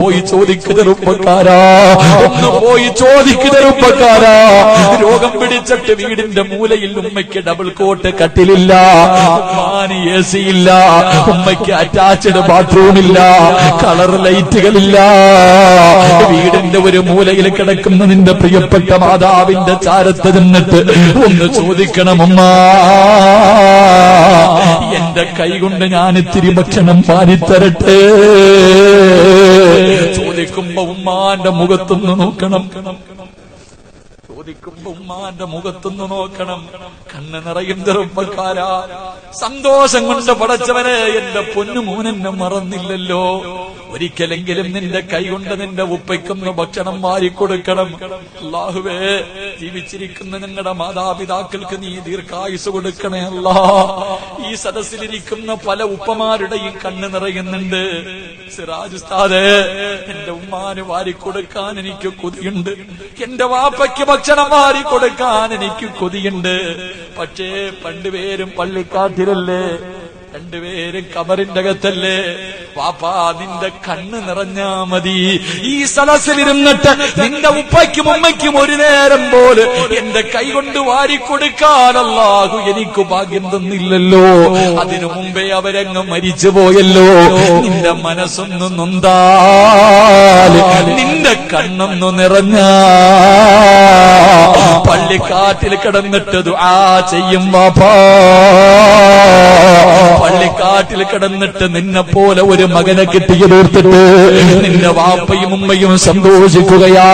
പോയി ചോദിക്ക് ചെറുപ്പക്കാരാ, ഒന്ന് പോയി ചോദിക്ക് ചെറുപ്പക്കാരാ. രോഗം പിടിച്ചിട്ട് വീടിന്റെ മൂലയിൽ ഉമ്മയ്ക്ക് ഡബിൾ കോട്ട് കട്ടിലില്ല, ഉമ്മാന് AC ഇല്ല, ഉമ്മയ്ക്ക് അറ്റാച്ച്ഡ് ബാത്റൂമില്ല, കളർ ലൈറ്റുകളില്ല. വീടിന്റെ ഒരു മൂലയിൽ കിടക്കുന്ന നിന്റെ പ്രിയപ്പെട്ട മാതാവിന്റെ ചാരത്ത് നിന്നിട്ട് ഒന്ന് ചോദിക്കണം, ഉമ്മ എന്റെ കൈകൊണ്ട് ഞാൻ ഇത്തിരി ഭക്ഷണം പാലിത്തരട്ടെ. ചോദിക്കുമ്പോ ഉമ്മാന്റെ മുഖത്തൊന്ന് നോക്കണം, ചോദിക്കുമ്പോ ഉമ്മാന്റെ മുഖത്തൊന്ന് നോക്കണം. കണ്ണ് നിറയും ചെറുപ്പക്കാരാ. സന്തോഷം കൊണ്ട് പടച്ചവനെ, എന്റെ പൊന്നുമോനെന്നെ മറന്നില്ലല്ലോ. ഒരിക്കലെങ്കിലും നിന്റെ കൈകൊണ്ട് നിന്റെ ഉപ്പയ്ക്കൊന്ന് ഭക്ഷണം വാരിക്കൊടുക്കണം. അല്ലാഹുവേ, ജീവിച്ചിരിക്കുന്ന ഞങ്ങളുടെ മാതാപിതാക്കൾക്ക് നീ ദീർഘായുസ് കൊടുക്കണേ അല്ലാ. ഈ സദസ്സിലിരിക്കുന്ന പല ഉപ്പമാരുടെയും കണ്ണ് നിറയുന്നുണ്ട്. സിറാജ് ഉസ്താദേ, എന്റെ ഉമ്മാന് വാരിക്കൊടുക്കാൻ എനിക്ക് കൊതിയുണ്ട്, എന്റെ വാപ്പയ്ക്ക് ഭക്ഷണം വാരിക്കൊടുക്കാൻ എനിക്ക് കൊതിയുണ്ട്. പക്ഷേ രണ്ടുപേരും പള്ളിക്കാട്ടിലല്ലേ, രണ്ടുപേരും കബറിന്റെ അകത്തല്ലേ. വാപ്പാ, നിന്റെ കണ്ണ് നിറഞ്ഞാ മതി. ഈ സദസ്സിലിരുന്നിട്ട് നിന്റെ ഉപ്പയ്ക്കും ഉമ്മയ്ക്കും ഒരു നേരം പോലെ എന്റെ കൈകൊണ്ട് വാരിക്കൊടുക്കാൻ അല്ലാഹു എനിക്ക് ഭാഗ്യം തന്നില്ലല്ലോ. അതിനു മുമ്പേ അവരങ്ങ് മരിച്ചുപോയല്ലോ. നിന്റെ മനസ്സൊന്നു നൊന്താൽ, നിന്റെ കണ്ണൊന്നു നിറഞ്ഞാ പള്ളിക്കാട്ടിൽ കിടന്നിട്ട് ദുആ ചെയ്യും വാപ്പാ. പള്ളിക്കാട്ടിൽ കിടന്നിട്ട് നിന്നെ പോലെ ഒരു മകനെ കിട്ടിയെടുത്തിട്ട് നിന്റെ വാപ്പയും ഉമ്മയും സന്തോഷിക്കുകയാ.